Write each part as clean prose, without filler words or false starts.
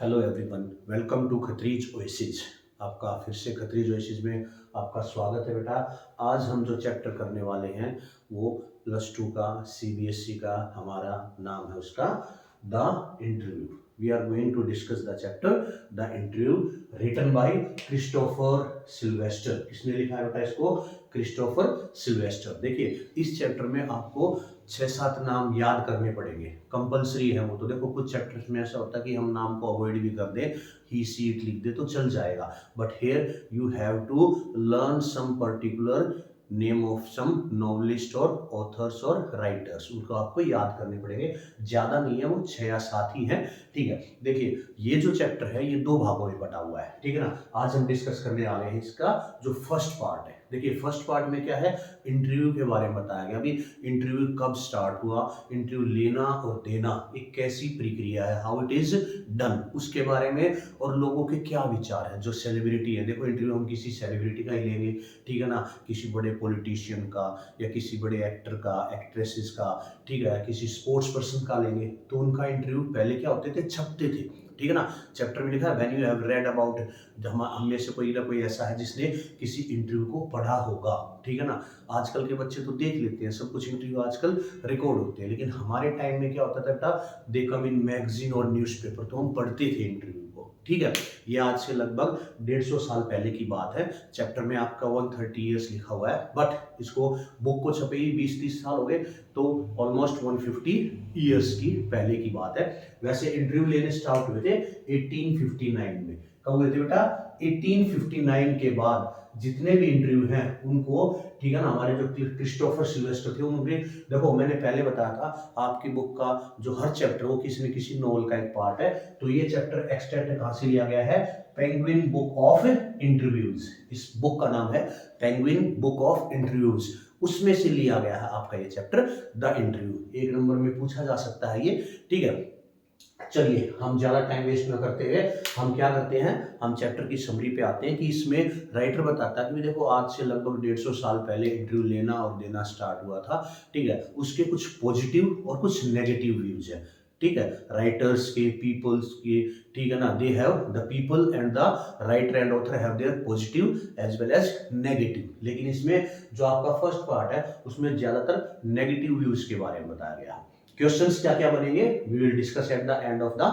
Hello everyone, welcome to Khatri's oasis. आपका फिर से खत्रीज ओएसिस में आपका स्वागत है बेटा। आज हम जो चैप्टर करने वाले हैं वो +2 का सीबीएसई का हमारा नाम है उसका the interview. We are going to discuss the chapter the interview written by Christopher Sylvester. किसने लिखा है बेटा इसको? Christopher Sylvester. देखिए इस चैप्टर में आपको 6-7 नाम याद करने पड़ेंगे, कंपलसरी है वो तो। देखो कुछ चैप्टर्स में ऐसा होता है कि हम नाम को अवॉइड भी कर दें, ही सी इट लिख दे तो चल जाएगा, but here you have to learn some particular name of some novelist और ऑथर्स और राइटर्स, उनको आपको याद करने पड़ेंगे। ज्यादा नहीं है, वो 6 या 7 ही है। ठीक है, देखिए ये जो चैप्टर है ये 2 भागों में बटा हुआ है। ठीक है ना, आज हम डिस्कस करने वाले हैं इसका जो फर्स्ट पार्ट है। देखिए फर्स्ट पार्ट में क्या है, इंटरव्यू के बारे में बताया गया। अभी इंटरव्यू कब स्टार्ट हुआ, इंटरव्यू लेना और देना एक कैसी प्रक्रिया है, हाउ इट इज डन, उसके बारे में, और लोगों के क्या विचार हैं। जो सेलिब्रिटी है, देखो इंटरव्यू हम किसी सेलिब्रिटी का ही लेंगे, ठीक है ना, किसी बड़े पॉलिटिशियन का या किसी बड़े एक्टर का, एक्ट्रेसेस का, ठीक है, किसी स्पोर्ट्स पर्सन का लेंगे तो उनका इंटरव्यू पहले क्या होते थे, छपते थे। ठीक है ना, चैप्टर में लिखा है when you have read about, हम में से कोई ना कोई ऐसा है जिसने किसी इंटरव्यू को पढ़ा होगा। ठीक है ना, आजकल के बच्चे तो देख लेते हैं सब कुछ, इंटरव्यू आजकल रिकॉर्ड होते हैं, लेकिन हमारे टाइम में क्या होता था बेटा, दे कम इन मैगजीन और न्यूज़पेपर, तो हम पढ़ते थे इंटरव्यू को। ठीक है, ये आज से लगभग 150 साल पहले की बात है। चैप्टर में आपका 130 ईयर्स लिखा हुआ है, बट इसको बुक को छपे ही 20-30 साल हो गए, तो ऑलमोस्ट 150 ईयर्स की पहले की बात है। वैसे इंटरव्यू लेने स्टार्ट हुए थे 1859 में। कब हुए थे बेटा? 1859 के बाद जितने भी इंटरव्यू हैं उनको, ठीक है ना, हमारे जो क्रिस्टोफर सिल्वेस्टर थे उनके, देखो मैंने पहले बताया था आपकी बुक का जो हर चैप्टर वो किसी न किसी नॉवल का एक पार्ट है, तो ये चैप्टर एक्सट्रैक्ट कहां से लिया गया है? Penguin book of interviews. इस बुक का नाम है पेंगुइन बुक ऑफ इंटरव्यूज, उसमें से लिया गया है आपका ये चैप्टर द इंटरव्यू। 1 नंबर में पूछा जा सकता है ये। ठीक है, चलिए हम ज्यादा टाइम वेस्ट न करते हुए हम क्या करते हैं, हम चैप्टर की समरी पे आते हैं कि इसमें राइटर बताता है कि देखो आज से लगभग 150 साल पहले इंटरव्यू लेना और देना स्टार्ट हुआ था। ठीक है, उसके कुछ पॉजिटिव और कुछ नेगेटिव व्यूज है। ठीक है, राइटर्स के, पीपल्स के, ठीक है ना, they have the people and the writer and author have their positive as well as negative, लेकिन इसमें जो आपका फर्स्ट पार्ट है उसमें ज्यादातर नेगेटिव व्यूज के बारे में बताया गया। क्वेश्चंस क्या क्या बनेंगे we will discuss at the end of the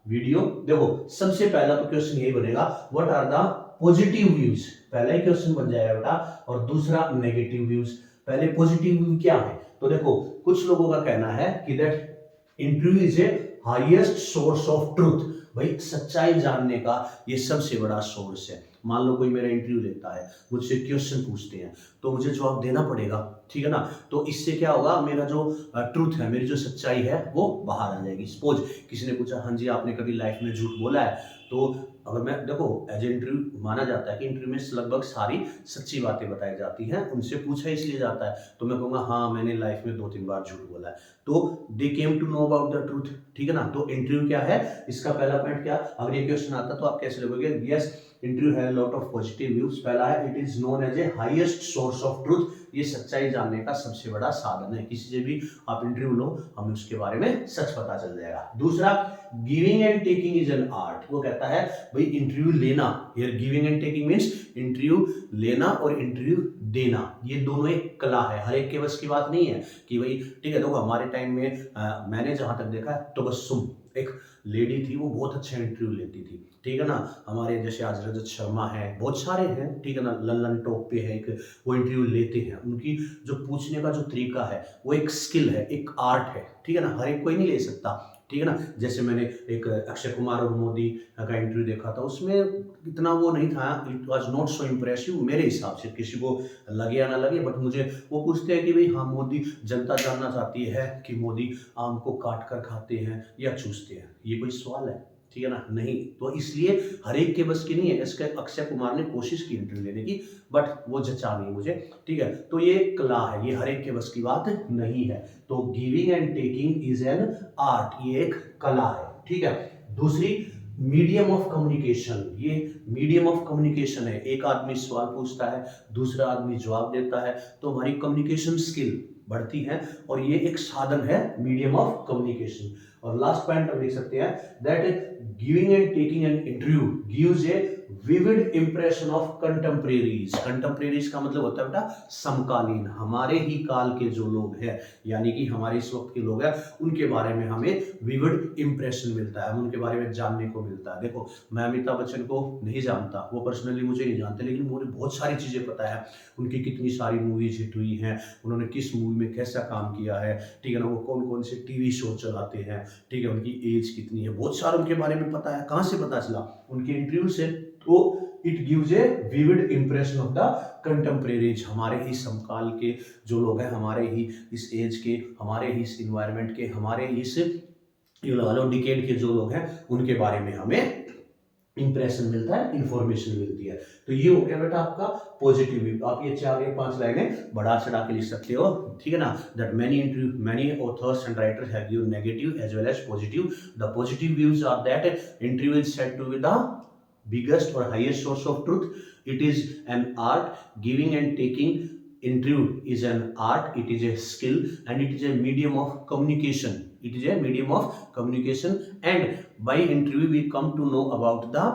video. देखो सबसे पहला तो क्वेश्चन यही बनेगा, what are the positive views, पहला ही क्वेश्चन बन जाएगा बेटा, और दूसरा नेगेटिव व्यूज। पहले पॉजिटिव व्यू क्या है, तो देखो कुछ लोगों का कहना है कि that interview is a highest source of truth. भाई सच्चाई जानने का ये सबसे बड़ा सोर्स है। मान लो कोई मेरा इंटरव्यू लेता है, मुझसे क्वेश्चन पूछते हैं तो मुझे जवाब देना पड़ेगा। ठीक है ना, तो इससे क्या होगा, मेरा जो ट्रूथ है, मेरी जो सच्चाई है वो बाहर आ जाएगी। सपोज किसी ने पूछा, हाँ जी आपने कभी लाइफ में झूठ बोला है, तो अगर मैं, देखो एज इंटरव्यू माना जाता है कि इंटरव्यू में लगभग सारी सच्ची बातें बताई जाती हैं, उनसे पूछा इसलिए जाता है, तो मैं कहूँगा हाँ मैंने लाइफ में 2-3 बार झूठ बोला है, तो they came to know about the truth. ठीक है ना, तो इंटरव्यू क्या है, इसका पहला पॉइंट क्या, अगर ये क्वेश्चन आता तो आप कैसे लिखोगे? यस, इंटरव्यू है लॉट ऑफ पॉजिटिव व्यूज। पहला है it is known as a highest source of truth, ये सच्चाई जानने का सबसे बड़ा साधन है। किसी से भी आप इंटरव्यू लो, हमें उसके बारे में सच पता चल जाएगा। दूसरा, giving and taking is an art. वो कहता है भाई इंटरव्यू लेना, here giving and taking means interview लेना और इंटरव्यू देना, ये दोनों एक कला है, हर एक के बस की बात नहीं है कि भाई, ठीक है, देखो हमारे टाइम में मैंने जहां तक देखा है तो बस एक लेडी थी, वो बहुत अच्छा इंटरव्यू लेती थी। ठीक है ना, हमारे जैसे आज रजत शर्मा है, बहुत सारे हैं, ठीक है ना, लल्लन टॉप पे है एक, वो इंटरव्यू लेते हैं। उनकी जो पूछने का जो तरीका है वो एक स्किल है, एक आर्ट है। ठीक है ना, हर एक कोई नहीं ले सकता। ठीक है ना, जैसे मैंने एक अक्षय कुमार और मोदी का इंटरव्यू देखा था, उसमें इतना वो नहीं था, it was not so impressive मेरे हिसाब से, किसी को लगे या ना लगे, बट मुझे वो पूछते हैं कि भाई हाँ मोदी, जनता जानना चाहती है कि मोदी आम को काट कर खाते हैं या चूसते हैं, ये कोई सवाल है? ठीक है ना, नहीं, तो इसलिए हर एक के बस की नहीं है। इसके अक्षय कुमार ने कोशिश की इंटरव्यू लेने की, बट वो जचा नहीं मुझे। ठीक है, तो ये कला है, ये हर एक के बस की बात नहीं है। तो giving and taking is an art, ये एक कला है। ठीक है, दूसरी, मीडियम ऑफ कम्युनिकेशन, ये मीडियम ऑफ कम्युनिकेशन है। एक आदमी सवाल पूछता है, दूसरा आदमी जवाब देता है, तो हमारी कम्युनिकेशन स्किल बढ़ती है, और ये एक साधन है मीडियम ऑफ कम्युनिकेशन। और लास्ट पॉइंट हम लिख सकते हैं that giving and taking an interview gives a vivid impression of कंटेम्परेरीज। कंटेम्परेरीज का मतलब होता है बेटा समकालीन, हमारे ही काल के जो लोग हैं, यानी कि हमारे इस वक्त के लोग हैं, उनके बारे में हमें विविड इंप्रेशन मिलता है, उनके बारे में जानने को मिलता है। देखो मैं अमिताभ बच्चन को नहीं जानता, वो पर्सनली मुझे नहीं जानते, लेकिन मुझे बहुत सारी चीजें पता है, उनकी कितनी सारी मूवीज हिट हुई हैं, उन्होंने किस मूवी में कैसा काम किया है, ठीक है ना, वो कौन कौन से टीवी शो चलाते हैं, ठीक है, उनकी एज कितनी है, बहुत सारा उनके बारे में पता है। कहाँ से पता चला? उनके इंटरव्यू से। तो it gives a vivid impression of the कंटेम्परेरीज, हमारे ही समकाल के जो लोग हैं, हमारे ही इस एज के, हमारे ही इस इन्वायरमेंट के, हमारे इस ये लगा लो डिकेड के जो लोग हैं, उनके बारे में हमें इंप्रेशन मिलता है, इंफॉर्मेशन मिलती है। तो ये हो गया बेटा आपका पॉजिटिव। आप ये 4 या 5 लाइनें बढ़ा चढ़ा के लिख सकते हो, ठीक है ना। That many authors and writers have given negative as well as positive. The positive views are that interview is said to be the biggest or highest source of truth. It is an art. Giving and taking interview is an art. It is a skill and it is a medium of communication. It is a medium of communication, and by interview we come to know about the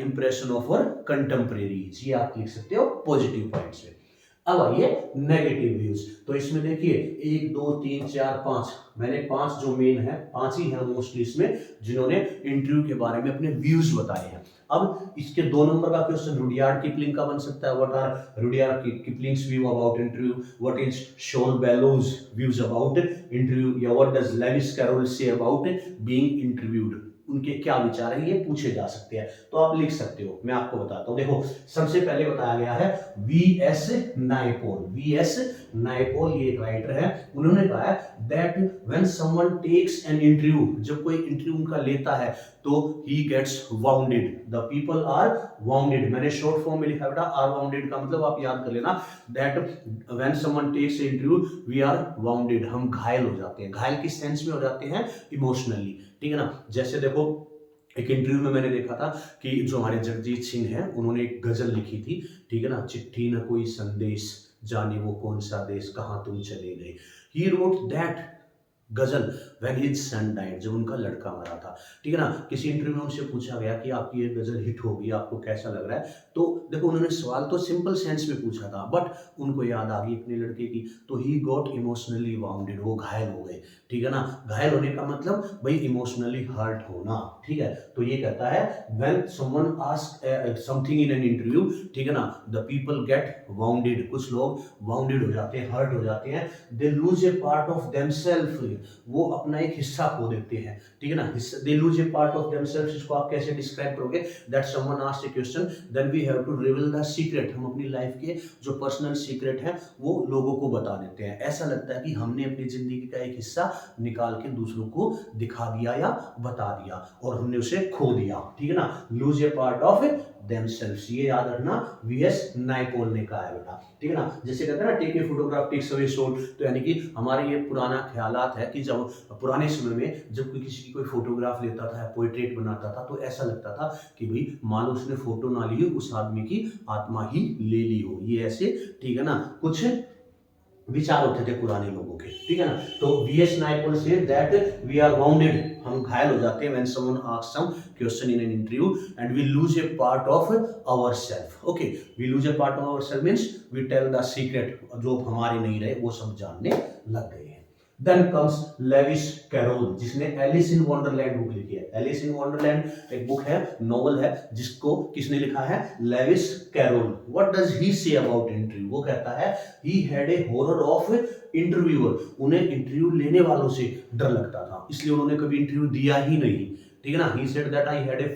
impression of our contemporaries. ये आप लिख सकते हो positive points में। अब आइए negative views. तो इसमें देखिए 1 2 3 4 5, मैंने 5 जो मेन है, 5 ही है मोस्टली इसमें जिन्होंने इंटरव्यू के बारे में अपने व्यूज बताए हैं। अब इसके 2 नंबर का क्वेश्चन रुडयार्ड किपलिंग का बन सकता है। What are Rudyard Kipling's view about interview? What is Saul Bellow's views about interview? या what does Lewis Carroll say about being interviewed? उनके क्या विचार है, ये पूछे जा सकते हैं। तो आप लिख सकते हो, मैं आपको बताता हूं। देखो सबसे पहले बताया गया है वीएस नायपॉल। वीएस नायपॉल ये एक राइटर है, उन्होंने कहा है that when someone takes an interview, जब कोई इंटरव्यू उनका लेता है तो he gets wounded, the people are wounded. मैंने शॉर्ट फॉर्म में लिखा बेटा आर वाउंडेड का मतलब आप याद कर लेना that when someone takes interview we are wounded, हम घायल हो जाते हैं। घायल किस सेंस में हो जाते हैं? इमोशनली, ठीक है ना। जैसे देखो एक इंटरव्यू में मैंने देखा था कि जो हमारे जगजीत सिंह हैं, उन्होंने एक गजल लिखी थी, ठीक है ना, चिट्ठी न कोई संदेश, जाने वो कौन सा देश, कहाँ तुम चले गए। ही रोट दैट गजल व्हेन हिज सन डाइड, जब उनका लड़का मरा था, ठीक है ना। किसी इंटरव्यू में उनसे पूछा गया कि आपकी ये गजल हिट होगी, आपको कैसा लग रहा है? तो देखो उन्होंने सवाल तो सिंपल सेंस में पूछा था, बट उनको याद आ गई अपने लड़के की, तो ही गॉट इमोशनली वाउंडेड, वो घायल हो गए, ठीक है ना। घायल होने का मतलब भाई इमोशनली हर्ट होना, ठीक है। तो ये कहता है when someone ask something in an interview, ठीक है ना, द पीपल गेट वाउंडेड, कुछ लोग वाउंडेड हो जाते हैं, हर्ट हो जाते हैं, they lose a part of themselves, वो अपना एक हिस्सा खो देते हैं, ठीक है ना। They lose a part of themselves, इसको आप कैसे डिस्क्राइब करोगे? That someone asked a question then we have to reveal the secret, हम अपनी लाइफ के जो पर्सनल सीक्रेट है वो लोगों को बता देते हैं। ऐसा लगता है कि हमने अपनी जिंदगी का एक हिस्सा निकाल के दूसरों को दिखा दिया या बता दिया और हमने उसे खो दिया, ठीक है ना। Lose a part of themselves, ये याद रखना वीएस नायपॉल ने कहा है बेटा, ठीक है ना। जैसे कहते हैं ना take a photograph takes away soul, तो यानी कि हमारे ये पुराना ख्यालात है कि जब पुराने समय में जब कोई किसी की कोई फोटोग्राफ लेता था, पोर्ट्रेट बनाता था, तो ऐसा लगता था कि भाई मान लो उसने फोटो ना ली हो, उस आदमी की आत्मा ही ले ली हो। ये ऐसे, ठीक है ना, कुछ विचार होते थे पुराने लोगों के, ठीक है ना। तो VS Naipaul say that we are wounded, हम घायल हो जाते हैं when someone asks some question in an interview and we lose a part of ourself. Okay, we lose a part of ourself means we tell the secret, जो हमारे नहीं रहे वो सब जानने लग गए हैं। देन कम्स लेविस कैरोल, जिसने एलिस इन वंडरलैंड बुक लिखी है। एलिस इन वंडरलैंड एक बुक है, नोवेल है, जिसको किसने लिखा है? Lewis Carroll. What does he say about interview? वो कहता है he had a horror of interviewer, उन्हें इंटरव्यू लेने वालों से डर लगता था, इसलिए उन्होंने कभी इंटरव्यू दिया ही नहीं, ठीक है ना। He said that I had a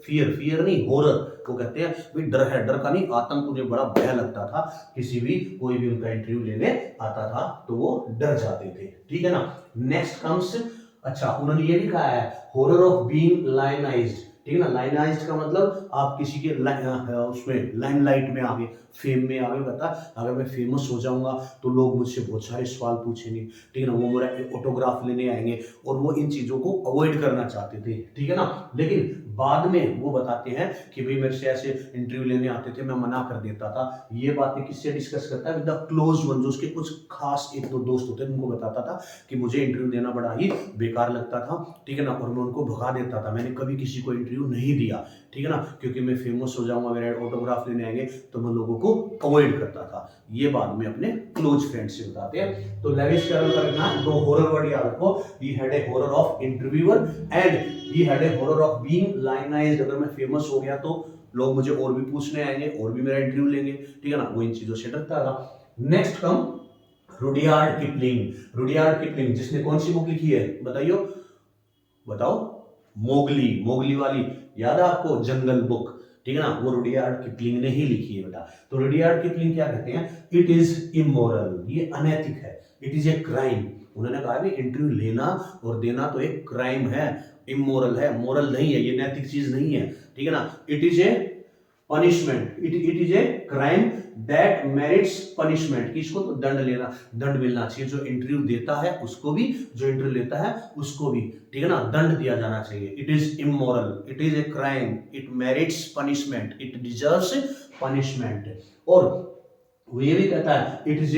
fear नहीं हॉरर, वो कहते हैं भाई डर है, डर का नहीं, आतंक, उन्हें बड़ा भय लगता था, किसी भी कोई भी उनका इंटरव्यू लेने आता था तो वो डर जाते थे, ठीक है ना। नेक्स्ट कम्स, अच्छा उन्होंने ये लिखा है हॉरर ऑफ बीइंग लायनाइज्ड, ठीक है ना। लाइनाइज्ड का मतलब आप किसी के उसमें लाइमलाइट में आ गए, फेम में आ गए। बता, अगर मैं फेमस हो जाऊंगा तो लोग मुझसे बहुत सारे सवाल पूछेंगे, ठीक है ना, वो मेरा ऑटोग्राफ लेने आएंगे, और वो इन चीज़ों को अवॉइड करना चाहते थे, ठीक है ना। लेकिन बाद में वो बताते हैं कि भाई मेरे से ऐसे इंटरव्यू लेने आते थे, मैं मना कर देता था। ये बातें किससे डिस्कस करता है? विद द क्लोज वन, जो उसके कुछ खास एक दो दोस्त होते हैं, उनको बताता था कि मुझे इंटरव्यू देना बड़ा ही बेकार लगता था, ठीक है ना, और मैं उनको भगा देता था। मैंने कभी किसी को इंटरव्यू नहीं दिया, ठीक है ना, क्योंकि मैं फेमस हो जाऊंगा, मेरे ऑटोग्राफ लेने आएंगे, तो मैं लोगों को अवॉइड करता था। ये बाद में अपने क्लोज फ्रेंड से बताते हैं। तो लेविस कैरल का रखना दो हॉरर वर्ड याद रखो। He had a horror of interviewer and he had a horror of being lionised. अगर मैं फेमस हो गया तो लोग मुझे और भी पूछने आएंगे और भी मेरा इंटरव्यू लेंगे, ठीक है ना, वो इन चीजों से डरता था। Next come Rudyard Kipling. Rudyard Kipling जिसने कौन सी बुक लिखी है बताइयो, बताओ? मोगली, मोगली वाली, याद है आपको? जंगल बुक, ठीक है ना, वो रुडियार्ड किपलिंग ने ही लिखी है बेटा। तो रुडियार्ड किपलिंग क्या कहते हैं? इट इज इमोरल, ये अनैतिक है। इट इज ए क्राइम, उन्होंने कहा भी इंटरव्यू लेना और देना तो एक क्राइम है, इमोरल है, मोरल नहीं है, ये नैतिक चीज नहीं है, ठीक है ना। It is A punishment, it is a crime that merits punishment, किसको? तो दंड लेना, दंड मिलना चाहिए। जो इंटरव्यू देता है उसको भी, जो इंटरव्यू लेता है उसको भी, ठीक है ना, दंड दिया जाना चाहिए। It is immoral, it is a crime, it merits punishment, it deserves punishment. और वो ये भी कहता है it is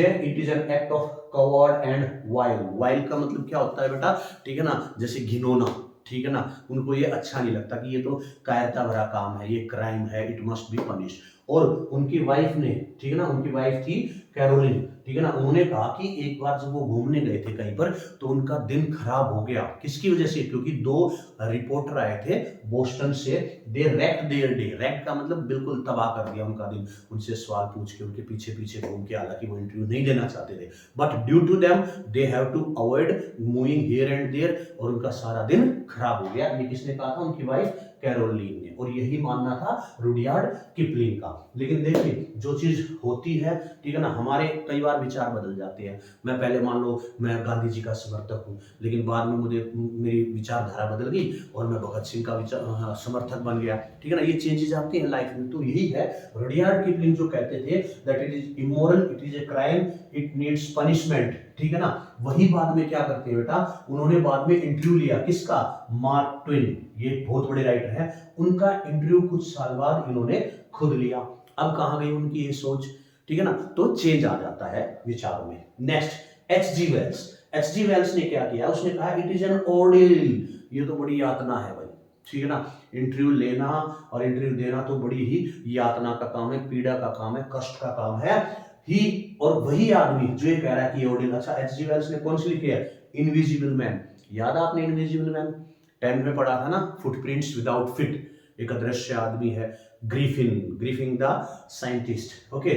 an act of covered and wild. Wild का मतलब क्या होता है बेटा, ठीक है ना, जैसे घिनौना, ठीक है ना, उनको ये अच्छा नहीं लगता कि ये तो कायरता भरा काम है, ये क्राइम है, इट मस्ट बी पनिश। और उनकी वाइफ ने, ठीक है ना, उनकी वाइफ थी कैरोलिन, ठीक है ना, उन्होंने कहा कि एक बार जब वो घूमने गए थे कहीं पर तो उनका दिन खराब हो गया। किसकी वजह से? क्योंकि दो रिपोर्टर आए थे बोस्टन से, दे रैक्ट देयर डे। रैक्ट का मतलब बिल्कुल तबाह कर दिया उनका दिन, उनसे सवाल पूछ के, उनके पीछे पीछे घूम के, हालांकि वो इंटरव्यू नहीं देना चाहते थे, but due to them they have to avoid moving here and there, और उनका सारा दिन खराब हो गया। ये किसने कहा था? उनकी वाइफ कैरोलिन ने। और यही मानना था रुडियार्ड किपलिंग का। लेकिन देखिए जो चीज होती है, ठीक है ना, हमारे कई बार विचार बदल जाते हैं। मैं पहले मान लो मैं गांधी जी का समर्थक हूँ, लेकिन बाद में मुझे मेरी विचारधारा बदल गई और मैं भगत सिंह का समर्थक बन गया, ठीक है ना। ये चेंजेस आती हैं लाइफ में। तो यही है, रुडियार्ड किपलिंग जो कहते थे that it is immoral, it is a crime, it needs punishment, ठीक है ना, वही बाद में क्या करते हैं बेटा, उन्होंने बाद में इंटरव्यू लिया। किसका? मार्क ट्वेन, ये बहुत बड़े राइटर हैं, उनका इंटरव्यू कुछ साल बाद इन्होंने खुद लिया। अब कहां गई उनकी ये सोच, ठीक है ना, तो चेंज आ जाता है विचारों में। Next H G. Wells. H G. Wells ने क्या किया? उसने कहा इट इज एन ऑर्डेल, ये तो बड़ी यातना है भाई, ठीक है ना, इंटरव्यू लेना और इंटरव्यू देना तो बड़ी ही यातना का काम है, पीड़ा का काम है, कष्ट का काम है। ही, और वही आदमी जो ये कह रहा है कि ऑर्डेल। अच्छा, एच.जी. वेल्स ने कौन सी लिखी है? Invisible man. याद है आपने इनविजिबल मैन? 10th में पढ़ा था ना, फुटप्रिंट्स विदाउट फीट, एक अदृश्य आदमी है, ग्रिफिन द साइंटिस्ट, ओके।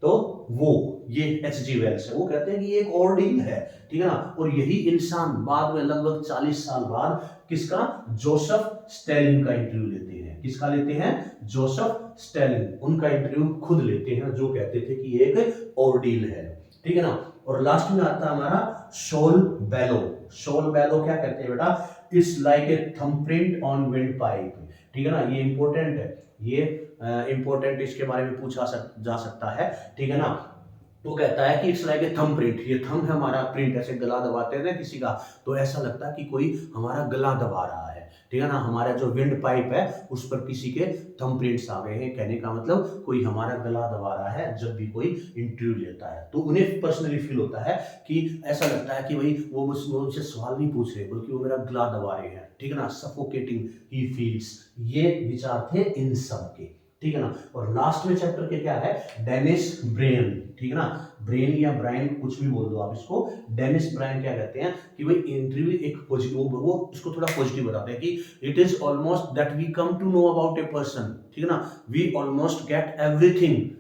तो वो ये एच.जी. वेल्स है, वो कहते हैं कि ये एक ऑर्डिन है, ठीक है ना। और यही इंसान बाद में लगभग 40 साल बाद किसका? जोसेफ स्टैलिन का इंटरव्यू लेते हैं। किसका लेते हैं? जोसेफ स्टैलिन, उनका इंटरव्यू खुद लेते हैं, जो कहते थे कि ये एक ऑर्डिल है, ठीक है ना। और लास्ट में आता है हमारा शॉल बेलो। शॉल बेलो क्या कहते हैं बेटा? It's like a thumbprint on wind pipe, ठीक है ना, ये इंपॉर्टेंट है, ये इंपॉर्टेंट, इसके बारे में पूछा जा सकता है, ठीक है ना। तो कहता है कि it's like a thumb print, ये थंब है हमारा, प्रिंट ऐसे गला दबाते हैं ना किसी का, तो ऐसा लगता है कि कोई हमारा गला दबा रहा है, ठीक है ना। हमारा जो विंड पाइप है उस पर किसी के थंब प्रिंट्स आ गए हैं, कहने का मतलब कोई हमारा गला दबा रहा है जब भी कोई इंटरव्यू लेता है। तो उन्हें पर्सनली फील होता है कि ऐसा लगता है कि भाई वो मुझसे सवाल नहीं पूछ रहे, बल्कि वो मेरा गला दबा रहे हैं, ठीक है ना, सफोकेटिंग ही फील्स। ये विचार थे इन सब के, ठीक है ना। और लास्ट में चैप्टर के क्या है? डेनिस ब्रेन, ठीक है ना, ब्रेन या ब्राइन कुछ भी बोल दो आप इसको। डेनिस ब्राइन क्या कहते हैं कि भाई इंटरव्यू एक पॉजिटिव, वो इसको थोड़ा पॉजिटिव बताते हैं कि it is almost that we come to know about a person, ठीक है ना, वी ऑलमोस्ट गेट एवरीथिंग,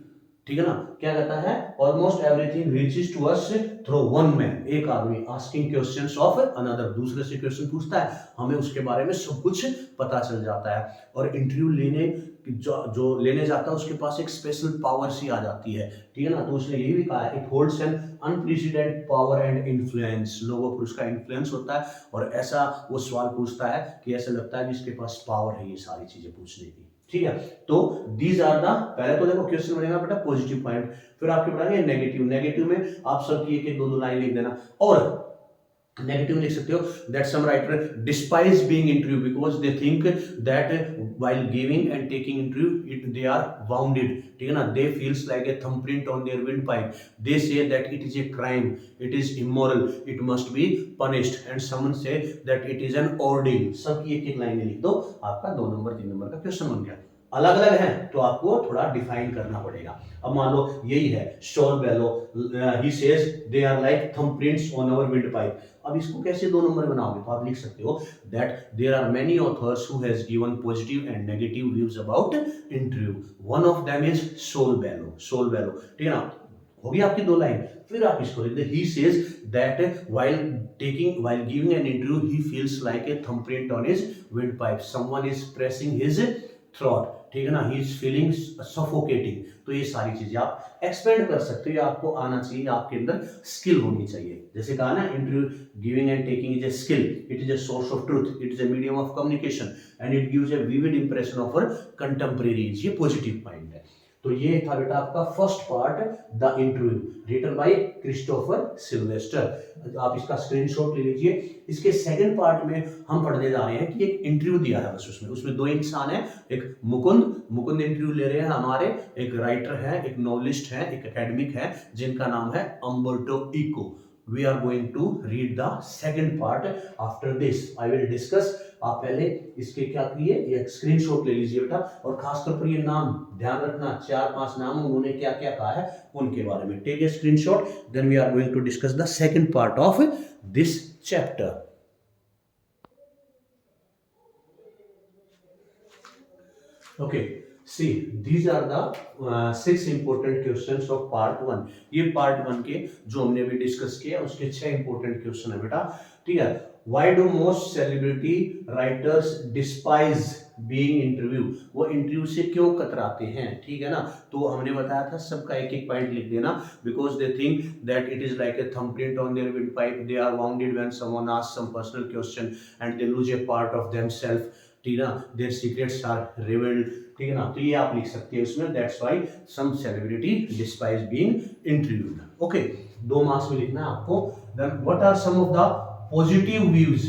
ठीक है ना। क्या कहता है? Almost everything reaches to us through one man, एक आदमी आस्किंग क्वेश्चंस ऑफ अनदर, दूसरे से क्वेश्चन पूछता है, हमें उसके बारे में सब कुछ पता चल जाता है। और इंटरव्यू लेने जो जो लेने जाता है उसके पास एक स्पेशल पावर सी आ जाती है, ठीक है ना। तो उसने यही भी कहा है, it holds an unprecedented power and influence, लोगों पर उसका इन्फ्लुएंस होता है और ऐसा वो सवाल पूछता है कि ऐसा लगता है कि इसके पास पावर है ये सारी चीजें पूछने की, ठीक है। तो दीज आर द, पहले तो देखो क्वेश्चन बनेगा बेटा पॉजिटिव पॉइंट, फिर आपके पढ़ाएंगे नेगेटिव। नेगेटिव में आप सबकी एक एक दो दो लाइन लिख देना, और नेगेटिव लिख सकते हो that some writer despise being interview because they think that while giving and taking interview they are wounded, ठीक है ना। they feels like a thumbprint on their windpipe, they say that it is a crime, it is immoral, it must be punished, and someone say that it is an ordeal। सबकी एक एक line लिख दो, आपका 2 number 3 number का question बन गया। अलग अलग है तो आपको थोड़ा डिफाइन करना पड़ेगा। अब मान लो यही है Saul Bellow, he says they are like thumbprints on our windpipe. अब इसको कैसे 2 नंबर बनाओगे, तो आप लिख सकते हो that there are many authors who has given positive and negative views about interview, one of them is Saul Bellow. Saul Bellow, ठीक है ना, होगी आपकी 2 लाइन। फिर आप इसको लिख दे, he says that while giving an interview he feels like a thumbprint on his windpipe, someone is pressing his throat, ठीक है ना, he is feeling suffocating। तो ये सारी चीजें आप एक्सपेंड कर सकते हो, आपको आना चाहिए, आपके अंदर स्किल होनी चाहिए। जैसे कहा ना, interview giving and taking is a skill, it is a source of truth, it is a medium of communication and it gives a vivid impression of our contemporaries. ये पॉजिटिव पॉइंट है। तो ये था बेटा आपका first part, the interview, written by Christopher Sylvester. आप इसका screenshot ले लीजिए। इसके सेकंड पार्ट में हम पढ़ने जा रहे हैं कि एक इंटरव्यू दिया है बस, उसमें 2 इंसान हैं, एक मुकुंद इंटरव्यू ले रहे हैं हमारे, एक राइटर है, एक नॉवलिस्ट है, एक एकेडमिक है जिनका नाम है Umberto Eco. We are going to read the second part. After this I will discuss। आप पहले इसके क्या करिए, एक स्क्रीनशॉट ले लीजिए बेटा, और खासतौर पर ये नाम ध्यान रखना, 4-5 नाम उन्होंने क्या क्या कहा है उनके बारे में। Take a screenshot, then we are going to discuss the second part of this chapter. Okay, see these are the 6 important questions of part 1। ये part 1 के जो हमने अभी डिस्कस किया उसके 6 important क्वेश्चन है बेटा, ठीक है। Why do most celebrity writers despise being interview? वो इंटरव्यू से क्यों कतराते हैं, ठीक है ना। तो हमने बताया था सबका एक एक पॉइंट लिख देना, because they think that it is like a thumbprint on their windpipe, they are wounded when someone asks some personal question and they lose a part of themselves, ठीक है ना, their secrets are revealed, ठीक है ना। तो ये आप लिख सकते हैं उसमें, that's why some celebrity despise being interviewed। Okay, 2 marks में लिखना है आपको। then what are some of the positive views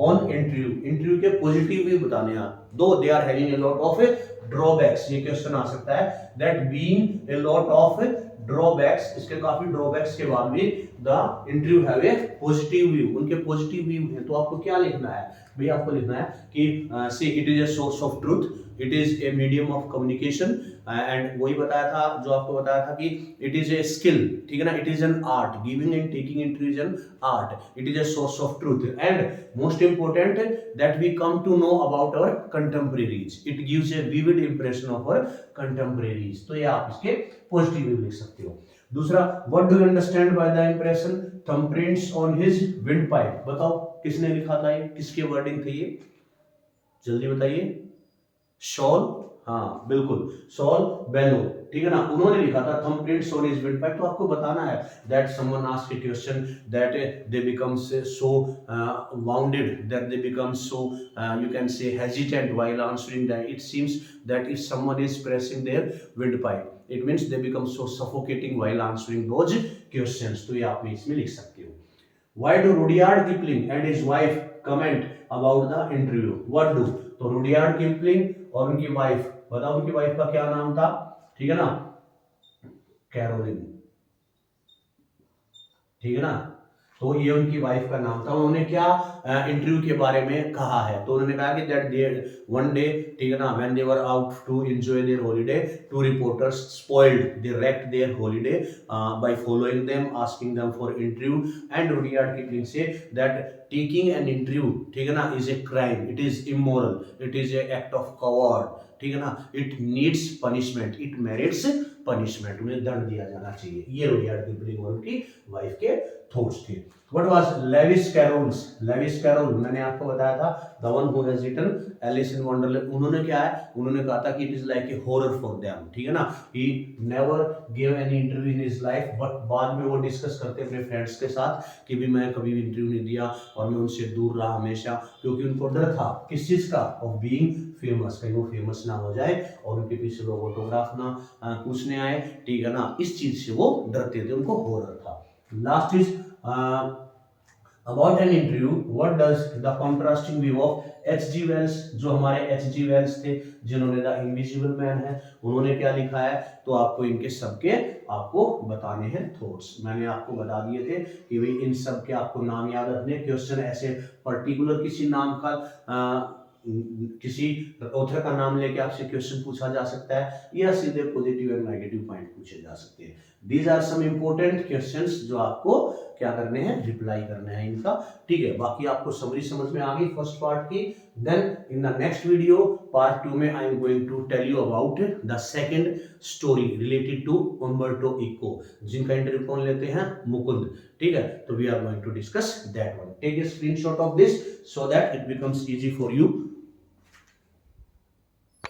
on interview? Interview के पॉजिटिव व्यू बताने हैं, though they are having a lot of drawbacks। ये क्वेश्चन आ सकता है, that being a lot of drawbacks, इसके काफी ड्रॉबैक्स के बाद भी the interview have a positive view, उनके पॉजिटिव व्यू है। तो आपको क्या लिखना है भाई, आपको लिखना है कि see it is a source of truth, it is a medium of communication, and वही बताया था जो आपको बताया था कि इट इज ए स्किल, ठीक है ना, it is an art, giving and taking interview is an art, it is a source of truth, and most important that we come to know about our contemporaries, it gives a vivid impression of our contemporaries. तो ये आप इसके positive view लिख सकते हो। दूसरा, what do you understand by the impression thumbprints on his windpipe? बताओ किसने लिखा था ये, किसकी वर्डिंग थी ये, जल्दी बताइए। शॉल, हाँ बिल्कुल, शॉल बेलो, ठीक है ना, उन्होंने लिखा था थंबप्रिंट्स ऑन हिज विंडपाइप। तो आपको बताना है that someone asked a question that they become so wounded, that they become so you can say hesitant while answering that, it seems that if someone is pressing their windpipe, it means they become so suffocating while answering those questions। तो ये आप इसमें लिख सकते हो। Why do Rudyard Kipling and his wife comment about the interview? What do? तो Rudyard Kipling और उनकी वाइफ, बताओ उनकी वाइफ का क्या नाम था, ठीक है ना, कैरोलिन, ठीक है ना। तो ये उनकी वाइफ का नाम था। उन्होंने क्या इंटरव्यू के बारे में कहा है, तो उन्होंने कहा कि दैट दे वन डे, ठीक है ना, when they were out to enjoy their holiday, two reporters spoiled they wrecked their holiday by following them, asking them for interview, and Rudyard Kipling say that taking an interview, ठीक है ना, is a crime, it is immoral, it is a act of coward, ठीक है ना, it needs punishment, it merits punishment, उन्हें दंड दिया जाना चाहिए। ये रुडियार्ड किपलिंग और उनकी वाइफ के थॉट्स थे। What was Lewis Carroll's? Lewis Carroll मैंने आपको बताया था, the one who has written Alice in Wonderland. उन्होंने क्या है, उन्होंने कहा था कि it is like a horror for them, ठीक है ना। He never give any interview in his life, but बाद में वो डिस्कस करते अपने फ्रेंड्स के साथ कि भी मैं कभी भी इंटरव्यू नहीं दिया और मैं उनसे दूर रहा हमेशा, क्योंकि उनको डर था किस चीज का, ऑफ बीइंग फेमस, कहीं वो फेमस ना हो जाए और उनके पीछे लोग ऑटोग्राफ ना पूछने आए, ठीक है ना। इस चीज से वो डरते थे, उनको हॉरर था। Last is about an interview, what does the contrasting view of H.G. Wells, जो हमारे H.G. वेल्स थे जिन्होंने द इनविजिबल मैन है, उन्होंने क्या लिखा है, तो आपको इनके सबके आपको बताने हैं थॉट्स। मैंने आपको बता दिए थे कि भाई इन सब के आपको नाम याद रखने। क्वेश्चन ऐसे पर्टिकुलर किसी नाम का किसी ऑथर का नाम लेके आपसे क्वेश्चन पूछा जा सकता है, या सीधे पॉजिटिव एंड नेगेटिव पॉइंट पूछे जा सकते हैं। These are some important questions जो आपको क्या करने हैं, रिप्लाई करने हैं इनका, ठीक है। बाकी आपको समरी समझ में आ गई फर्स्ट पार्ट की। Then in the next video part 2 में I am going to tell you about the second story related to Umberto Eco, जिनका इंटरव्यू कौन लेते हैं, मुकुंद, ठीक है। तो we are going to discuss that one. Take a screenshot of this so that it becomes easy for you